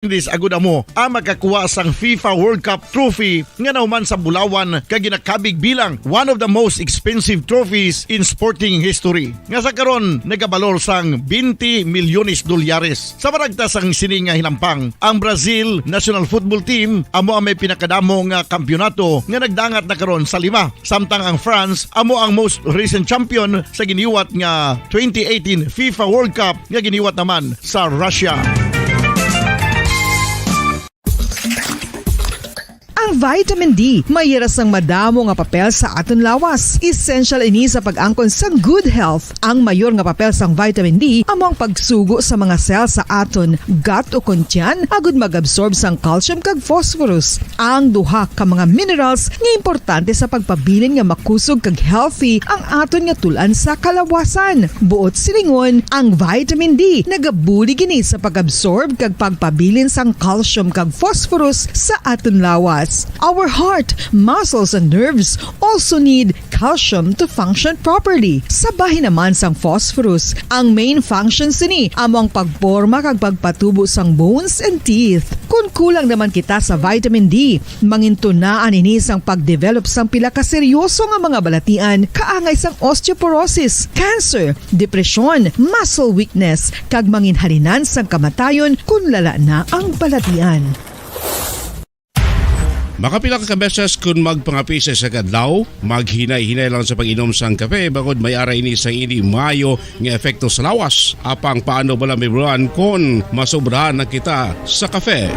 This agud amo ang makakuha sang FIFA World Cup trophy nga nauman sa Bulawan kag ginakabig bilang one of the most expensive trophies in sporting history. Nga sa karon nagabalor sang 20 milyones dolyares. Sa baragta sang sini nga hinampang, ang Brazil National Football Team amo ang may pinakadamo nga kampyonato nga nagdangat na karon sa 5. Samtang ang France amo ang most recent champion sa giniwat nga 2018 FIFA World Cup nga giniwat naman sa Russia. Ang vitamin D mayra sang madamo nga papel sa aton lawas. Essential ini sa pag-angkon sang good health. Ang mayor nga papel sang vitamin D amo ang pagsugo sa mga cell sa aton gut o kuntyan agud mag-absorb sang calcium kag phosphorus. Ang duha ka mga minerals nga importante sa pagpabilin nga makusog kag healthy ang aton nga tulan sa kalawasan. Buot silingon, ang vitamin D nagabuli gini sa pag-absorb kag pagpabilin sang calcium kag phosphorus sa aton lawas. Our heart, muscles, and nerves also need calcium to function properly. Sabahin naman sang phosphorus. Ang main functions ni amo ang pagporma kag pagpatubo sang bones and teeth. Kung kulang naman kita sa vitamin D, mangintunaan ini sang pagdevelop sang pila ka seryoso nga mga balatian kaangay sang osteoporosis, cancer, depresyon, muscle weakness, kag manginhalinan sang kamatayon kung lala na ang balatian. Makapila ka beses kung magpangapisa sa kadlaw, maghinay-hinay lang sa pag-inom sang kape bakod may aray ni sang ini mayo nga efekto sa lawas. Apang paano bala may buwan kung masobrahan na kita sa kape?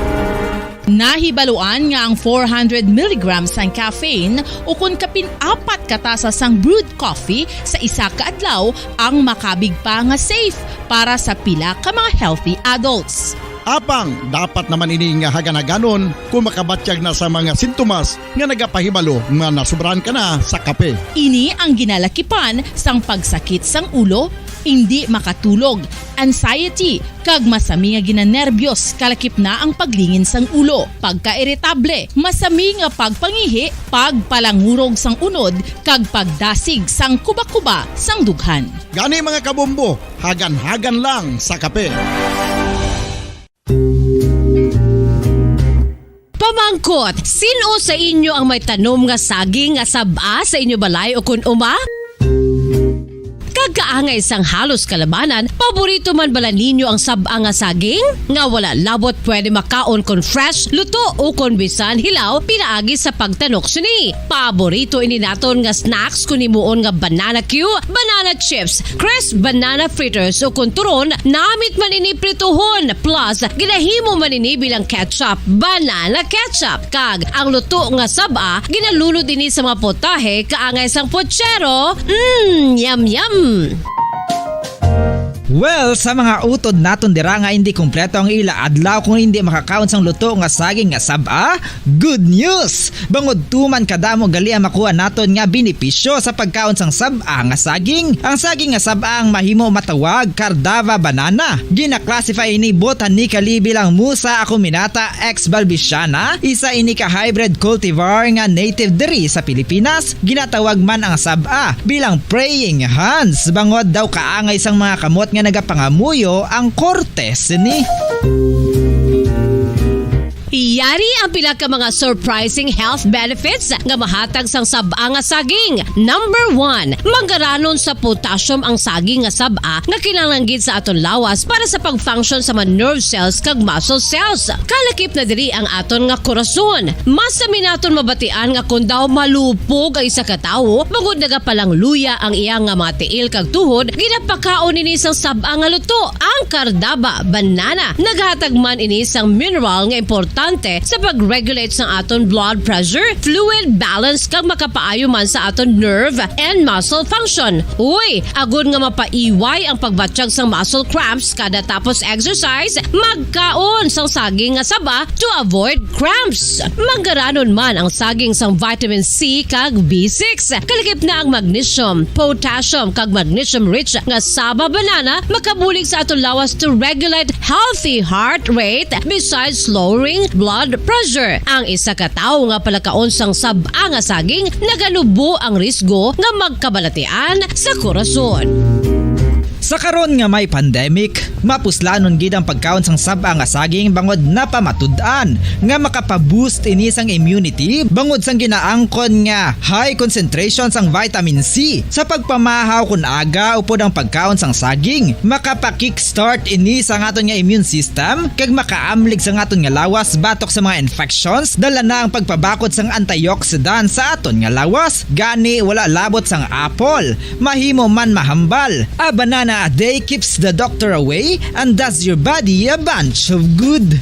Nahibaluan nga ang 400 mg sang caffeine o kung kapin-4 katasa sang brewed coffee sa isa ka adlaw ang makabig pa nga safe para sa pila ka mga healthy adults. Apang dapat naman ini nga haganaganon kung makabatyag na sa mga sintomas nga nagapahibalo nga nasubrahan ka na sa kape. Ini ang ginalakipan sang pagsakit sang ulo, hindi makatulog, anxiety, kag masami nga ginanerbiyos kalakip na ang paglingin sang ulo, pagka-irritable, masami nga pagpangihi, pagpalangurog sang unod, kag pagdasig sang kuba-kuba sang dughan. Gani mga kabombo, hagan-hagan lang sa kape. Pamangkot, sino sa inyo ang may tanom nga saging nga saba sa inyo balay o kun uma? Kagkaangay sang halos kalabanan, paborito man bala ninyo ang saba nga saging? Nga wala labot pwede makaon kon fresh, luto o kon bisan hilaw pinaagi sa pagtanok suni. Paborito ini naton nga snacks kun imuon nga banana Q, banana chips, crisp banana fritters o kun turon, namit man ini prituhon plus ginahimo man ini bilang ketchup, banana ketchup. Kag ang luto nga saba ginalunod ini sa mga potahe kaangay sang pochero. Yum yum. Well, sa mga utod naton dira nga hindi kumpleto ang ila adlaw kung hindi makakaon sang luto nga saging nga saba, good news! Bangod tuman kadamo gali ang makuha naton nga benepisyo sa pagkaon sang saba nga saging. Ang saging nga saba ang mahimo matawag Cardava banana. Gina-classify ini botanically bilang Musa acuminata ex balbisiana, isa ini ka hybrid cultivar nga native diri sa Pilipinas. Ginatawag man ang saba bilang praying hands. Bangod daw kaangay sang mga kamot nga nagapangamuyo ang kortes ni. Yari ang pila ka mga surprising health benefits nga mahatag sang saba nga saging. Number 1, manggaranon sa potassium ang saging nga saba nga kinahanglan sa aton lawas para sa pag-function sa mga nerve cells kag muscle cells. Kalakip na diri ang aton nga korason. Mas sa minaton mabatian nga kung daw malupog ang isa ka tawo, bangod nagapalang luya ang iyang nga mga tiil kag tuhod, ginapakaon ini sang saba nga luto. Ang Cardava banana naghatag man ini sang mineral nga importante sa pag-regulate sa aton blood pressure, fluid balance kag makapaayo man sa aton nerve and muscle function. Uy, agud nga mapaiway ang pagbatsyag sang muscle cramps kada tapos exercise, magkaon sang saging nga saba to avoid cramps. Manggaranon man ang saging sang vitamin C kag B6. Kalakip na ang magnesium, potassium kag magnesium rich nga saba banana makabulig sa aton lawas to regulate healthy heart rate besides lowering blood pressure. Ang isa ka tawo nga palakaon sang saba nga saging nagalubo ang risgo nga magkabalatian sa korason. Sa karon nga may pandemic, mapuslanon gid ang pagkaon sang saba nga saging bangod napamatud-an nga makapaboost ini sang immunity bangod sang ginaangkon nga high concentration sang vitamin C. Sa pagpamahaw kun aga upod ang pagkaon sang saging, makapa-kickstart ini sa aton nga immune system kag makaamlig sa aton nga lawas batok sa mga infections, dala na ang pagpabakod sang antioxidant sa aton nga lawas. Gani wala labot sang apple, mahimo man mahambal. A banana a day keeps the doctor away and does your body a bunch of good.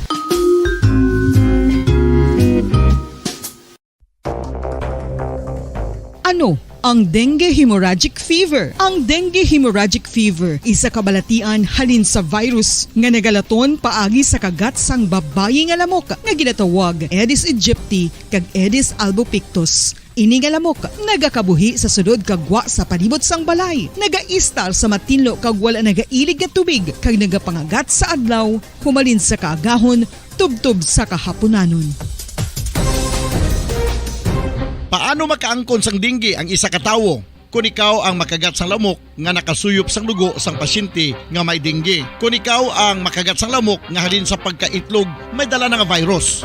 Ano ang dengue hemorrhagic fever? Ang dengue hemorrhagic fever isa kabalatian halin sa virus nga nagalaton paagi sa kagat sang babayi nga lamok nga ginatawag Aedes aegypti kag Aedes albopictus. Ini nga lamok nagakabuhi sa sudod kagwa sa palibot sang balay, nagaistar sa matinlo kag wala nagailig nga tubig kag nagapangagat sa adlaw, humalin sa kaagahon, tubtob sa kahaponanon. Paano makaangkon sang dengue ang isa ka tawo? Kung ikaw ang makagat sang lamok nga nakasuyop sang dugo sang pasyente nga may dengue. Kung ikaw ang makagat sang lamok nga halin sa pagkaitlog may dala nga virus.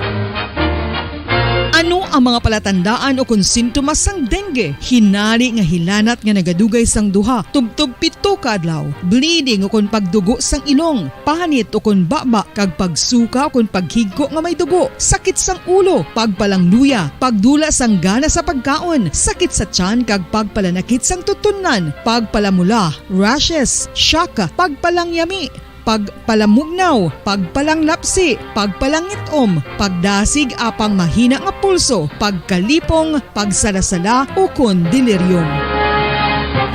Ano ang mga palatandaan o kung sintomas sang dengue? Hinari nga hilanat nga nagadugay sang duha, tubtob 7 ka adlaw, bleeding o kung pagdugo sang ilong, panit o kung baba kag pagsuka o kung paghigko nga may dugo, sakit sang ulo, pagpalangluya, pagdula sang gana sa pagkaon, sakit sa tiyan kag pagpalanakit sang tutunan, pagpalamula, rashes, shock, pagpalangyami, pagpalamugnaw, pagpalanglapsi, pagpalangitom, pagdasig apang mahina nga pulso, pagkalipong, pagsalasala o kon delirium.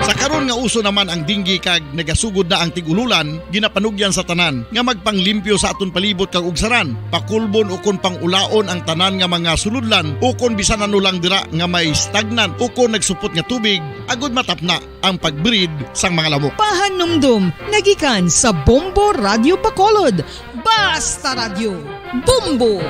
Sa karon nga uso naman ang dengue kag nagasugod na ang tigululan, ginapanugyan sa tanan nga magpanglimpyo sa aton palibot kag ugsaran, pakulbon o kon pangulaon ang tanan nga mga suludlan o kon bisan ano lang dira nga may stagnant o kon nagsupot nga tubig, agud matapna ang pagbreed sang mga lamok. Pahanumdum, nagikan sa Bombo Radio Bacolod. Basta Radio, Bombo!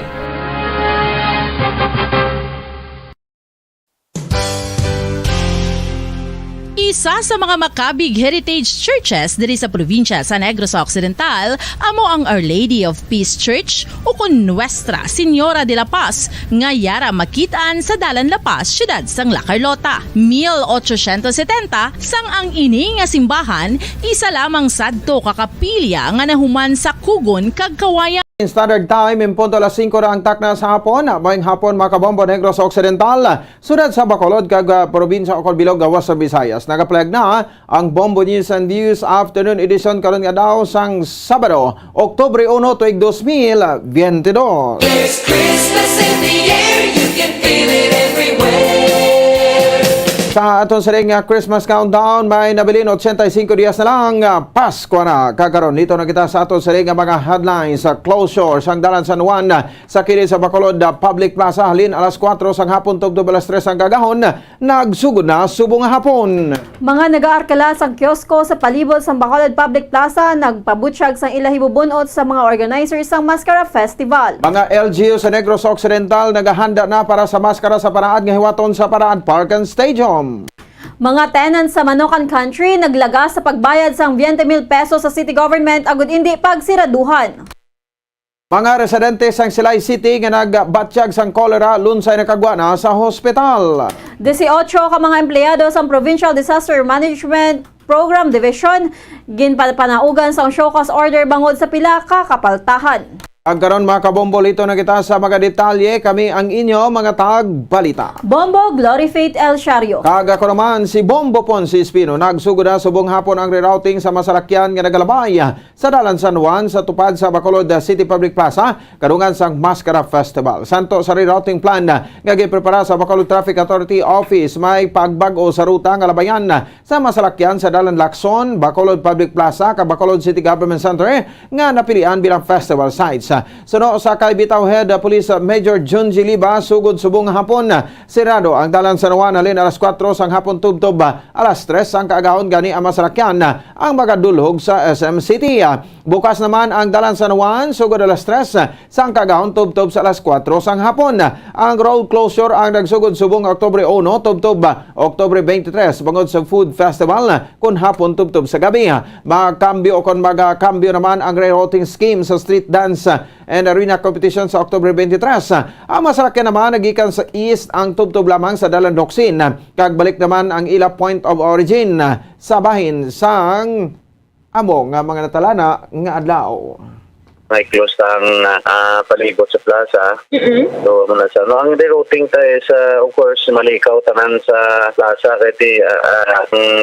Isa sa mga makabig heritage churches diri sa probinsya sa Negros Occidental amo ang Our Lady of Peace Church o kun Nuestra Señora de la Paz nga yara makitaan sa Dalan La Paz, siyudad sang La Carlota. 1870 sang ang ini nga simbahan isa lamang sadto kakapilya nga nahuman sa Kugon kag Kawayan. Standard Time, in punto alas 5 na ang takna sa hapon. Maayong hapon mga kabombo Negros Occidental. Sunod sa Bacolod kag probinsya o Bilog gawas sa Visayas. Nagaplag na ang Bombo News and Views Afternoon Edition karon nga daw sang Sabado, Oktubre 1, tuig 2022. There's Christmas in the air, you can feel it everywhere. Sa aton sa ring Christmas countdown, may nabilin 85 dias na lang Pasko na kakaron. Dito na kita sa aton sa ring mga headlines sa closure sang Dalan San Juan sa kini sa Bacolod Public Plaza halin alas 4 sang hapon tugtog alas 3 ang gagahon. Nagsugod na subong hapon. Mga nag-aarkala sang kiosko sa palibot sang Bacolod Public Plaza nagpabutsyag sang ilahibo bunot sa mga organizers sang Mascara Festival. Mga LGU sa Negros Occidental naghahanda na para sa maskara sa paraan nga hiwaton sa Paraan Park and Stadium. Mga tenants sa Manokan Country naglagas sa pagbayad sang 20,000 pesos sa city government agud hindi pagsiraduhan. Mga residente sang Silay City nga nagbatsyag sang kolera lunsay nakagwa na sa hospital. 18 ka mga empleyado sang Provincial Disaster Management Program Division ginpanaugan sang show cause order bangod sa pila ka kapaltahan. Agkaron mga kabombo, ito na kita sa mga detalye. Kami ang inyo mga tagbalita. Bombo Glory Faith El Shario. Kaga ko naman si Bombo Ponce Espino. Nagsugod na subong hapon ang rerouting sa masalakyan nga nagalabay sa Dalan San Juan sa tupad sa Bacolod City Public Plaza kadungan sang Mascara Festival. Santo sa rerouting plan nga giprepara sa Bacolod Traffic Authority Office, may pagbag-o sa ruta nga labayan sa masalakyan sa Dalan Lacson, Bacolod Public Plaza kag Bacolod City Government Center nga napilian bilang festival sites. Suno sa kay Bitaw Head Police Major Junji Liba sugod subong hapon sirado ang dalan San Juan halin alas 4 sang hapon tubtob alas 3 sang kaagahon gani ang masakyan ang magadulhog sa SM City. Bukas naman ang dalan San Juan sugod alas 3 sang kaagahon tubtob sa alas 4 sang hapon. Ang road closure ang nagsugod subong Oktubre 1 tubtob Oktubre 23 bangod sa Food Festival kun hapon tubtob sa gabi. Magkambyo o kon magkambyo naman ang rerouting scheme sa street dance and arena competition sa Oktubre 23. Ang masakyan naman nagikan sa east ang tubtob lamang sa dalan Doksin. Kag balik naman ang ila point of origin sa bahin sang amo nga mga natalana nga adlaw. May close ang palibot sa plaza. So, ang rerouting tayo sa, of course, malikaw tanan sa plaza kasi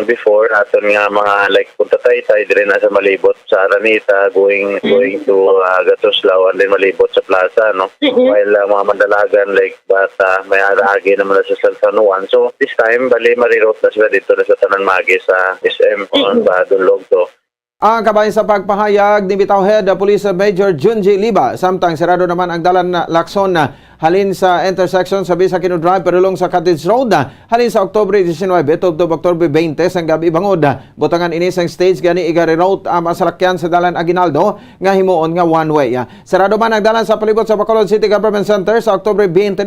before natin nga mga like punta tayo dire na sa malibot sa Aranita going to Gatuslaw and then malibot sa plaza, no? While mga mandalagan like bata may aragi naman na sa San Juan. So, this time, bali mariroute na sila dito na sa Tanan Magi sa SM on Badulog to. Ang kabayan sa pagpahayag ni Bitaw Head Police Major Junji Liba, samtang sirado naman ang dalan Lacson halin sa intersection sa Bisakino Drive padulong sa Cottage Road halin sa Oktubre 19 tubtob Oktubre 20 sang gabi bangod. Butangan ini sang stage gani i-reroute ang masalakyan sa dalan Aguinaldo nga himuon nga one way. Sirado man ang dalan sa palibot sa Bacolod City Government Center sa Oktubre 22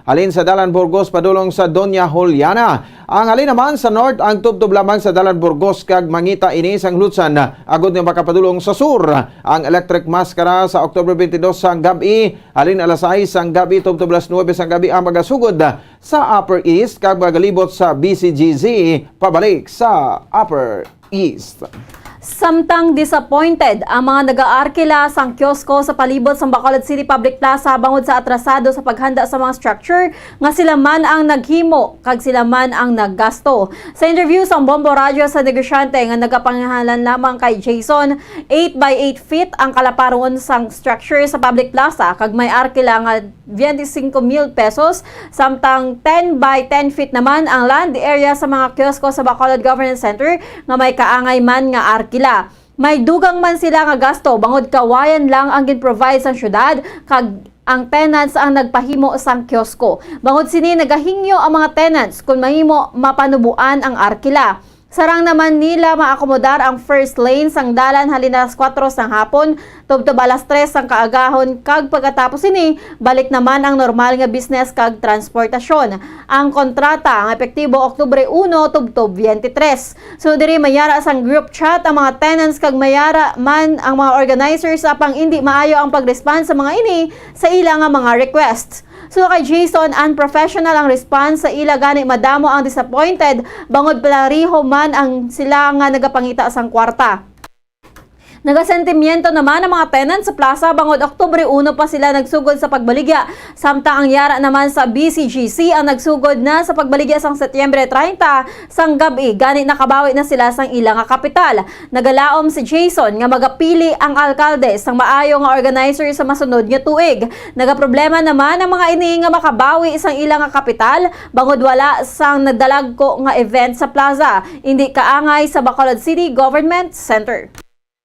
halin sa dalan Burgos padulong sa Doña Juliana. Ang halin naman sa north ang tubtob lamang sa dalan Burgos kag mangita ini sang Lutsan agud nga makapadulong sa sur. Ang electric maskara sa Oktubre 22 sang gabi halin alas 6 sang gabi tubtob alas 9 sang gabi ang magasugod sa Upper East kag magalibot sa BCGZ pabalik sa Upper East. Samtang disappointed ang mga nag-aarkila sang kiosko sa palibot sa Bacolod City Public Plaza bangod sa atrasado sa paghanda sa mga structure nga sila man ang naghimo kag sila man ang naggasto. Sa interview sa Bombo Radio sa negosyante nga nagapangalan lamang kay Jason, 8 by 8 feet ang kalaparon sang structure sa Public Plaza kag may arkila nga 25,000 pesos samtang 10 by 10 feet naman ang land area sa mga kiosko sa Bacolod Government Center nga may kaangay man nga arkila. May dugang man sila nga gasto bangod kawayan lang ang gin-provide sa syudad kag ang tenants ang nagpahimo sang kiosko. Bangod sini nagahingyo ang mga tenants kung mahimo mapanubuan ang arkila. Sarang naman nila maakomodar ang first lane sang dalan halin alas 4 sang hapon tubtob alas 3 sang kaagahon kag pagkatapos ini balik naman ang normal nga business kag transportasyon. Ang kontrata ang epektibo Oktubre 1 tubtob 23. So diri mayara sang group chat ang mga tenants kag mayara man ang mga organizers apang hindi maayo ang pag-respond sa mga ini sa ila nga mga requests. So kay Jason, unprofessional ang response sa ila gani madamo ang disappointed bangod palariho man ang sila nga nagapangita sang kwarta. Nagasentimiento naman ang mga tenants sa plaza bangod Oktubre 1 pa sila nagsugod sa pagbaligya. Samtang ang yara naman sa BCGC ang nagsugod na sa pagbaligya sang Setyembre 30 sang gabi. Gani nakabawi na sila sang ilang nga kapital. Nagalaom si Jason nga magapili ang alkalde sang maayo nga organizer sa masunod nga tuig. Nagaproblema naman ang mga ini nga makabawi isang ilang nga kapital bangod wala sang nagdalagko nga event sa plaza. Hindi kaangay sa Bacolod City Government Center.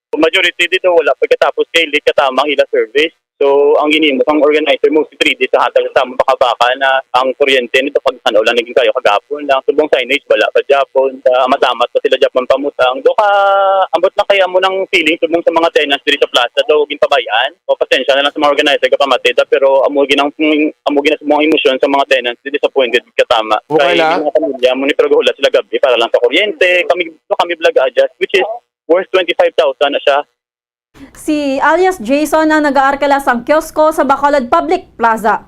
Majority dito wala pagkatapos kay late katamang ila service. So ang ginimo ang organizer mo si 3D sa hatag sa baka na ang kuryente nito pag ano lang naging kayo kagapon lang subong signage wala pa Japon matamat pa sila Japan pamutang do ka ambot na kaya mo ng feeling subong sa mga tenants diri sa plaza do ginpabayaan o pasensya na lang sa mga organizer kapamatida pero amo ginang sa mga emosyon sa mga tenants disappointed katama kay mga pamilya mo ni pero wala sila gabi para lang sa kuryente kami vlog adjust which is worth 25,000 na siya. Si alias Jason ang nag-aarkala sang kiosko sa Bacolod Public Plaza.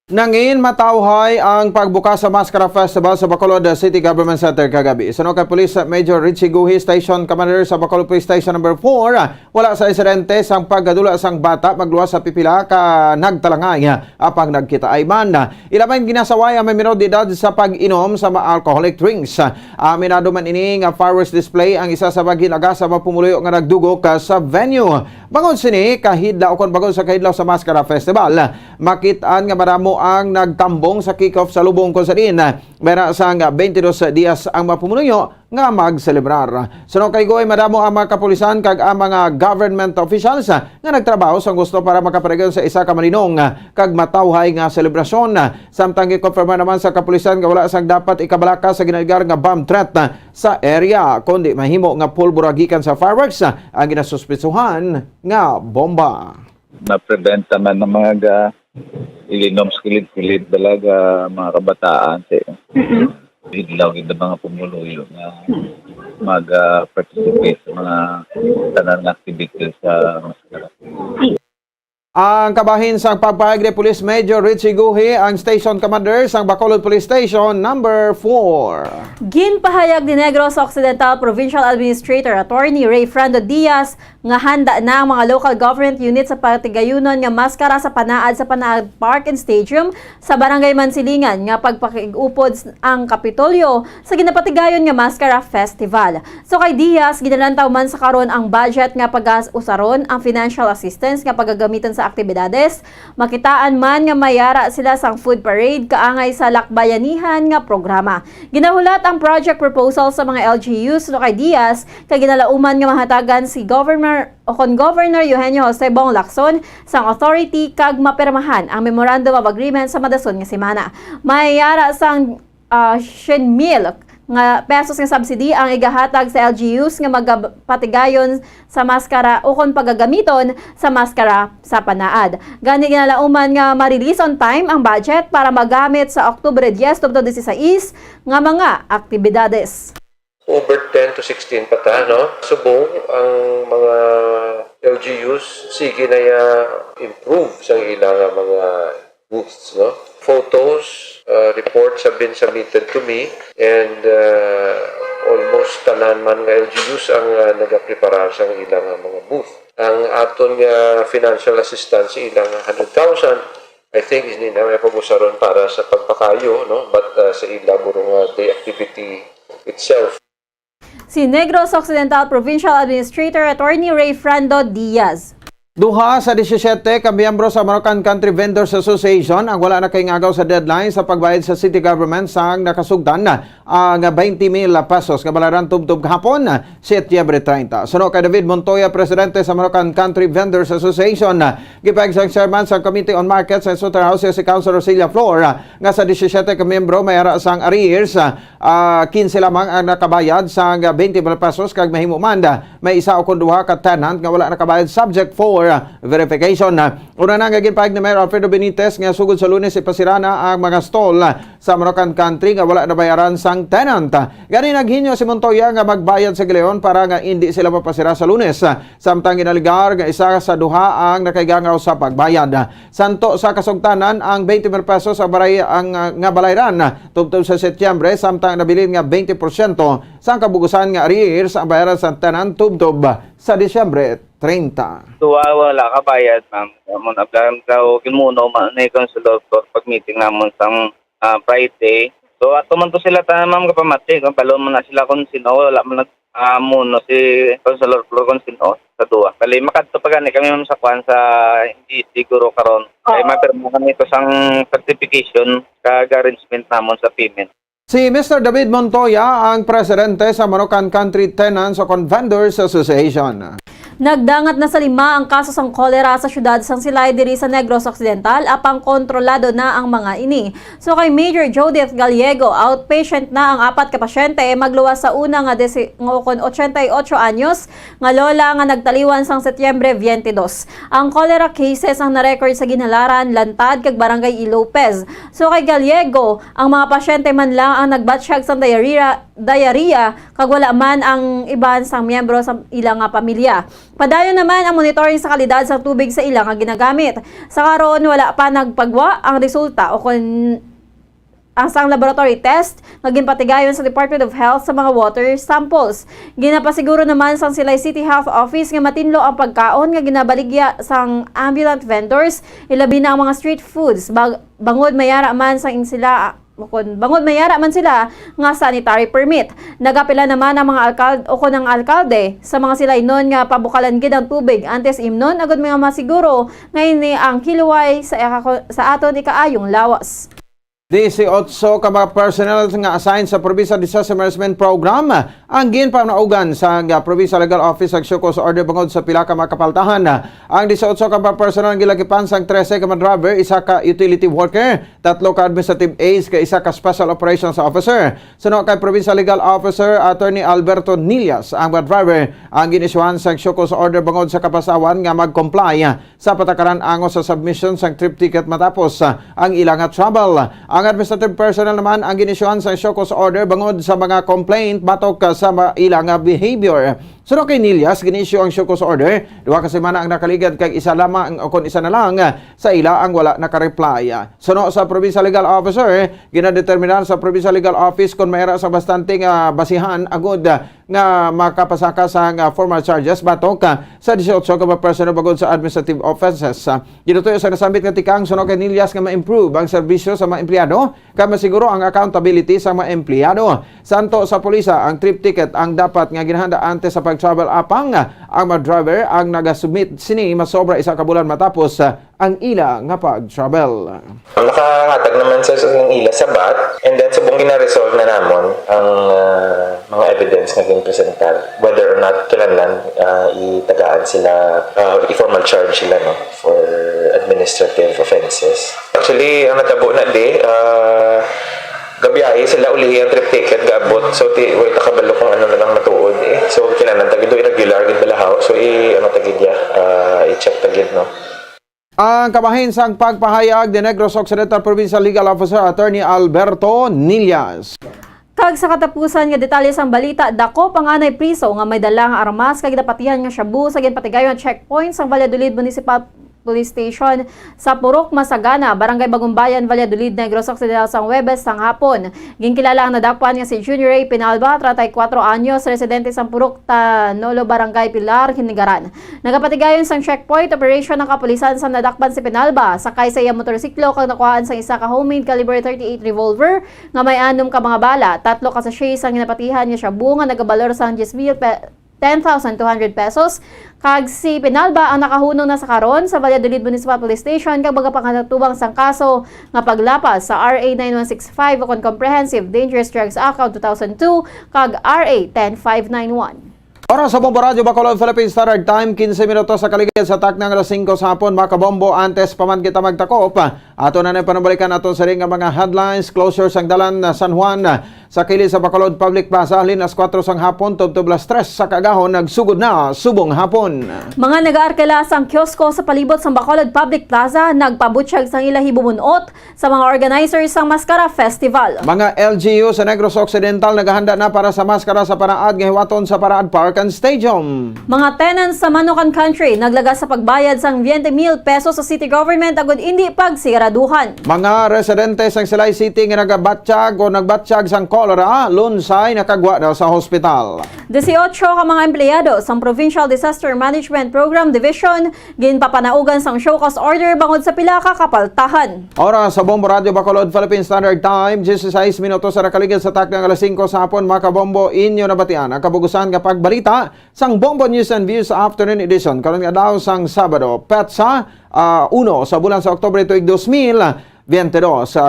Nangin matawhay ang pagbukas sa Mascara Festival sa Bacolod City Government Center kagabi. Suno kay Police Major Richie Guhi, Station Commander sa Bacolod Police Station number 4, wala sa insidente sang paggadula sang bata magluwas sa pipila ka nagtalangay apang nagkita ay man. Ilaban ginasaway ang may minor de edad sa pag-inom sa alcoholic drinks. Aminado man ini nga fireworks display ang isa sa baginaga sa mapumuluyo nga nagdugok sa venue. Bangod sini kahidlaw kon bangod sa kahidlaw sa Mascara Festival, makitaan nga maramo amo ang nagtambong sa kick-off sa Lubong kung saan mera sang 22 dias ang mapumunuyo nga magselebrar. Sunod kay Goy, madamo ang mga kapulisan kag ang mga government officials nga nagtrabaho sa gusto para makaparegon sa isa ka malinong kag matawhay nga selebrasyon. Samtang gikonfirma naman sa kapulisan nga wala sang dapat ikabalaka sa ginalgar nga bomb threat sa area kundi mahimo nga pulbura gikan sa fireworks ang ginasuspitsuhan nga bomba. Ma-prevent naman ng mga ilinom skilid-skilid talaga mga kabataan idlaw ng mga pumuluyo na mag-participate sa mga tanan activities sa maskara. Ang kabahin sa pagpahayag ni Police Major Richie Guhi ang Station Commander sa Bacolod Police Station number 4. Ginpahayag ni Negros Occidental Provincial Administrator Attorney Ray Fernando Diaz nga handa na ang mga local government units sa patigayunon nga maskara sa Panaad Park and Stadium sa Barangay Mansilingan nga pagpakig-upod ang Kapitolyo sa ginapatigayon nga Maskara Festival. So kay Diaz, ginalantaw man sa karon ang budget nga pag-usaron ang financial assistance nga paggagamitan sa aktibidades, makitaan man nga mayara sila sang food parade kaangay sa lakbayanihan nga programa. Ginahulat ang project proposal sa mga LGUs no kay Diaz kay ginalauman nga mahatagan si Governor Eugenio Jose Bong Lacson sang authority kag mapirmahan ang Memorandum of Agreement sa madason nga semana. Mayara sang 100,000 nga pesos nga subsidy ang igahatag sa LGUs nga magpatigayon sa maskara o kon pagagamiton sa maskara sa Panaad. Gani ginalauman nga ma-release on time ang budget para magamit sa Oktubre 10, 2016 nga mga aktibidades. Over 10 to 16 pata, no? Subong ang mga LGUs sige na improve sa ilang mga booths, no? Photos, reports have been submitted to me and almost tanan man nga LGUs ang nagaprepara sa ilang mga booth. Ang aton nga financial assistance ilang 100,000 I think is nila may pabusaron para sa pagpakayo, no? But sa ilang burong day activity itself. Si Negros Occidental Provincial Administrator Attorney Ray Fernando Diaz. Duha sa 17 ka miyembro sa Moroccan Country Vendors Association ang wala na kay ngagaw sa deadline sa pagbayad sa city government sang nakasugdan na ang 20,000 pesos nga balaran tubtob kahapon Setyembre 30. Suno kay David Montoya, presidente sa Moroccan Country Vendors Association, gipahayag sang chairman sa Committee on Markets and Slaughterhouses si Councilor Celia Flor nga sa 17 ka miyembro mayara sang arrears 15 lamang ang nakabayad sang 20,000 pesos kag mahimo man may isa o kun duha ka tenant nga wala nakabayad subject for verification. Una na nga ginpahayag ni Mayor Alfredo Benitez nga sugod sa Lunes ipasirana ang mga stall sa Moroccan Country nga wala na bayaran sang tenant. Gani naghinyo si Montoya nga magbayad sa Gileon para nga hindi sila mapasira sa Lunes. Samtang ginaligar nga isa sa duha ang nakaigangaw sa pagbayad. Santo sa kasugtanan ang 20,000 pesos ang nga balayran tubtob sa Setyembre samtang nabilin nga 20% sa kabugusan nga arrears ang bayaran sa tenant tubtob sa Disyembre 30. Wala ka bayad, ma'am. Amon ablam daw kinuno man ni consular pag meeting namon sang Friday. So ato man to sila ta ma'am kapamati kung palon man na sila kon sino wala man amuno si consular kon sino sa duwa. Kali makadto pa gani kami ma'am sa kwan sa hindi siguro karon. Kay mapirma kami to sang certification kag arrangement namon sa payment. Si Mr. David Montoya ang presidente sa Moroccan Country Tenants o Vendors Association. Nagdangat na sa 5 ang kaso sang kolera sa syudad sang Silay diri sa Negros Occidental apang kontrolado na ang mga ini. So kay Major Judith Gallego, outpatient na ang 4 ka pasyente magluwas sa una nga 88 anyos nga lola nga nagtaliwan sang Setyembre 22. Ang cholera cases ang na-record sa Ginhalaran, Lantad kag Barangay Ilopez. So kay Gallego, ang mga pasyente man lang ang nagbatsyag sang diarrhea kag wala man ang iban sang miyembro sa ilang pamilya. Padayon naman ang monitoring sa kalidad sa tubig sa ilang nga ginagamit. Sa karon wala pa nagpagwa ang resulta o kung ang sang laboratory test nga ginpatigayon sa Department of Health sa mga water samples. Ginapasiguro naman sang Silay City Health Office nga matinlo ang pagkaon nga ginabaligya sang ambulant vendors, ilabi na ang mga street foods. Bangod mayara man sang sila bangod mayara man sila nga sanitary permit. Nagapila naman ang mga alkalde sa mga silay nun nga pabukalan gid ang tubig antes imnon agud mga masiguro ngayon ni ang hiluway sa aton ikaayong lawas. 18 ka mga personnel nga assigned sa Provincial Disaster Management Program ang ginpanaugan sa Provincial Legal Office sa Syukos Order bangod sa pila ka mga kapaltahan. Ang 18 ka mga personnel ang gilagipan sang 13 ka mga driver, isa ka utility worker, 3 ka administrative aides, ka isa ka special operations officer. Suno kay Provincial Legal Officer Attorney Alberto Nillas, ang mga driver ang ginisyuhan sa Syukos Order bangod sa kapasawan nga mag-comply sa patakaran angos sa submission sang trip ticket matapos ang ilang travel. Ang administrative personnel naman ang ginisyuhan sa Syukos Order bangod sa mga complaint batok sa ilang behavior. Suno kay Nillas, ginisyu ang Syukos Order, 2 ka semana ang nakaligad kay isa lamang o kun isa na lang sa ila ang wala nakareply. Suno sa Provincial Legal Officer, ginadeterminan sa Provincial Legal Office kung mayroon sa bastanting basihan agud nga makapasaka sa formal charges batok sa 18 ka personnel bagod sa administrative offenses. Ginutoy sa nasambit nga tikang suno kay Nillas nga ma-improve ang serbisyo sa mga empleyado, kay masiguro ang accountability sa mga empleyado. Santo sa pulisa, ang trip ticket ang dapat nga ginahanda antes sa pag-travel apang ang mga driver ang nagasubmit sini masobra isa ka bulan matapos ang ila nga pag-travel. Nakahatag naman sa ng ila sa BAT, and then subong gina-resolve na namon ang mga evidence na gin-presentar, whether or not kailangan itagaan sila, i-formal charge sila no, for administrative offenses. Actually, ang natabo na gabi ay sila ulihi ang trip ticket gaabot, so wait nakabalo kung ano na lang matuod so kinanan tagid do irregular gid balahaw, so tagid i-check tagid no. Ang kabahin sang pagpahayag ni Negros Occidental Provincial Legal Officer Attorney Alberto Nillas. Kag sa katapusan nga detalye sang balita, dako panganay priso nga may dalang armas kag napatihan nga shabu sa ginpatigayon checkpoint sang Valladolid Municipal Police Station sa Purok Masagana, Barangay Bagumbayan, Valladolid, Negros Occidental sang Huwebes sang hapon. Ginkilala ang nadakpan nga si Junior Ray Pinalba, 34 anyos, residente sang Purok Tanolo, Barangay Pilar, Hinigaran. Nagapatigayon sang checkpoint operation ng kapulisan sa nadakpan si Pinalba, sakay sa iyang motorsiklo kag nakuhaan sang isa ka homemade caliber 38 revolver nga may 6 ka mga bala, 3 ka sachet sang ginapatihan nga shabu nga nagabalor sang 10,200 pesos. Kag si Pinalba ang nakahunong na sa karon sa Valladolid Municipal Police Station kag magapangatubang sang kaso nga paglapas sa RA 9165 o Comprehensive Dangerous Drugs Act of 2002 kag RA 10591. Oras sa Bombo Radio Bacolod, Philippine Standard Time, 15 minutos sa kaligid sa taknang alas 5 sa hapon. Mga kabombo, antes pa man kita magtakop, ato na panabalikan ato sa ring mga headlines. Closure sang dalan San Juan sa kilid sa Bacolod Public Plaza, linas 4 sang hapon, tublas 3 sa kagahon, nagsugod na subong hapon. Mga nag-aarkela sang kiosko sa palibot sa Bacolod Public Plaza, nagpabutsyag sang ilahi bumunot sa mga organizers sang Mascara Festival. Mga LGU sa Negros Occidental naghahanda na para sa maskara sa Paraad ngahiwaton sa Paraad Park and Stadium. Mga tenants sa Manukan Country naglagas sa pagbayad sang 20,000 pesos sa city government agud hindi pagsiguraduhan. Mga residente sang Silay City nga nagabatsyag o nagbatsyag sang kolera, lunsay nakagwa daw sa hospital. 18 ka mga empleyado sang Provincial Disaster Management Program Division ginpapanaugan sang show cause order bangod sa pila ka kapaltahan. Oras sa Bombo Radio Bacolod, Philippine Standard Time, 16 minutos sa nakaligid sa takdang alas 5 sa hapon. Mga kabombo, inyo nabatian ang kabugusan nga pagbalita sang Bombo News and Views Afternoon Edition karon nga daw sang Sabado, petsa 1 sa bulan sa Oktubre tuig 2022.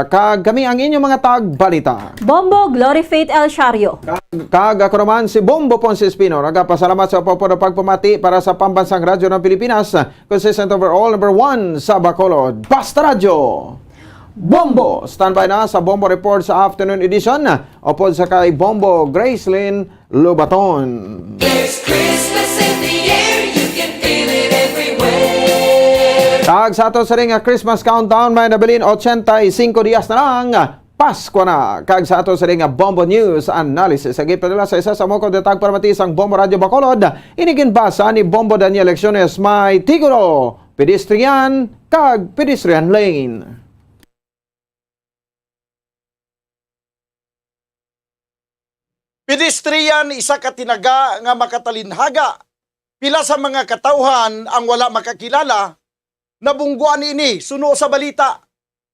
Kag kami ang inyong mga tagbalita. Bombo Glory Faith El Shario. Kag ako naman si Bombo Ponce Espino. Nagapasalamat sa popono pagpamati para sa pambansang radyo ng Pilipinas. Consistent overall number 1 sa Bacolod. Basta Radyo! Bombo! Standby na sa Bombo Report sa Afternoon Edition. Upod sa kay Bombo Gracelyn Lobaton. There's Christmas in the air, you can feel it everywhere. Tag sa ato sa ring Christmas countdown, may nabilin 85 dias na lang. Pasko na. Kag sa ato sa ring Bombo News Analysis. Sagip pa nila sa isa sa moko detag para matisang Bombo Radio Bacolod. Inigin basa ni Bombo Daniel Lecciones may tigulo, pedestrian, kag pedestrian lane. Pedestrian, isa ka tinaga nga makatalinhaga. Pila sa mga katawhan ang wala makakilala, nabungguan ini suno sa balita.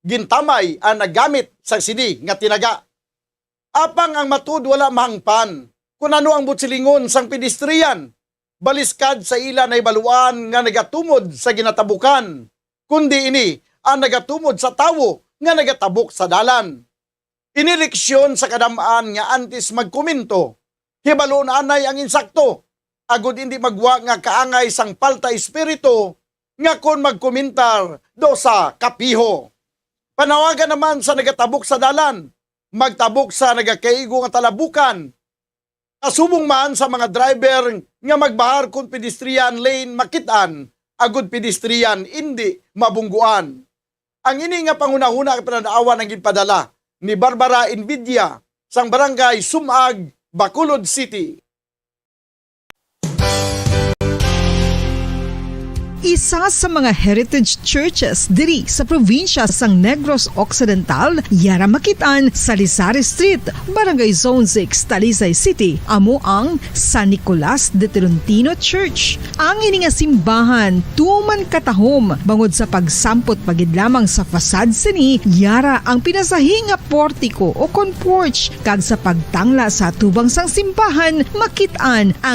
gintamay ang nagamit sa sini nga tinaga. Apang ang matud wala mahangpan kung ano ang butsilingon sang pedestrian, baliskad sa ila na ibaluan nga nagatumod sa ginatabukan, kundi ini ang nagatumod sa tawo nga nagatabok sa dalan. Inileksyon sa kadamaan nga antes magkomento, hibalo na anay ang insakto, agud hindi magwa nga kaangay sang palta espiritu nga kon magkomentar do sa kapiho. Panawagan naman sa nagatabok sa dalan, magtabok sa nagakaigo nga talabukan. Asubong man sa mga driver nga magbahar kung pedestrian lane makitaan, agud pedestrian hindi mabungguan. Ang ini nga pangunahuna ang pananaawan ang ginpadala ni Barbara Invidia sang barangay Sumag, Bacolod City. Isa sa mga heritage churches diri sa probinsya sang Negros Occidental, yara makitaan sa Lizares Street, Barangay Zone 6, Talisay City, amo ang San Nicolas de Tolentino Church. Ang ini nga simbahan tuman katahom bangod sa pagsampot pagid lamang sa fasad sini, yara ang pinasahi nga portiko o con porch kag sa pagtangla sa tubang sang simbahan makitaan ang